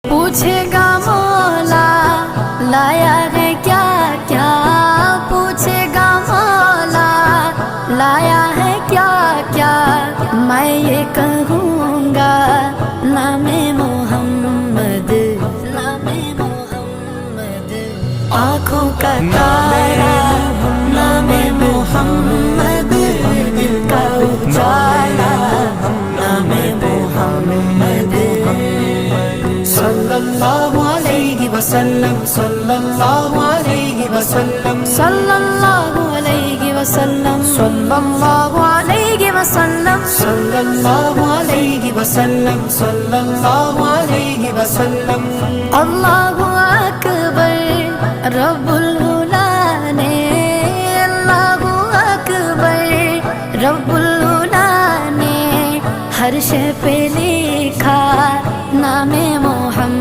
پوچھے گا مولا لایا ہے کیا کیا، پوچھے گا مولا لایا ہے کیا کیا، میں یہ کہوں گا نام محمد، نام محمد، آنکھوں کا تارا نام محمد، دل کا اجالا نام محمد، صلی اللہ علیہ وسلم، صلی اللہ علیہ وسلم، صلی اللہ علیہ وسلم، صلی اللہ علیہ وسلم، صلی اللہ علیہ وسلم، صلی اللہ علیہ وسلم، اللہ اکبر رب العلا نے، اللہ اکبر رب العلا نے ہر شے پہ لکھا نام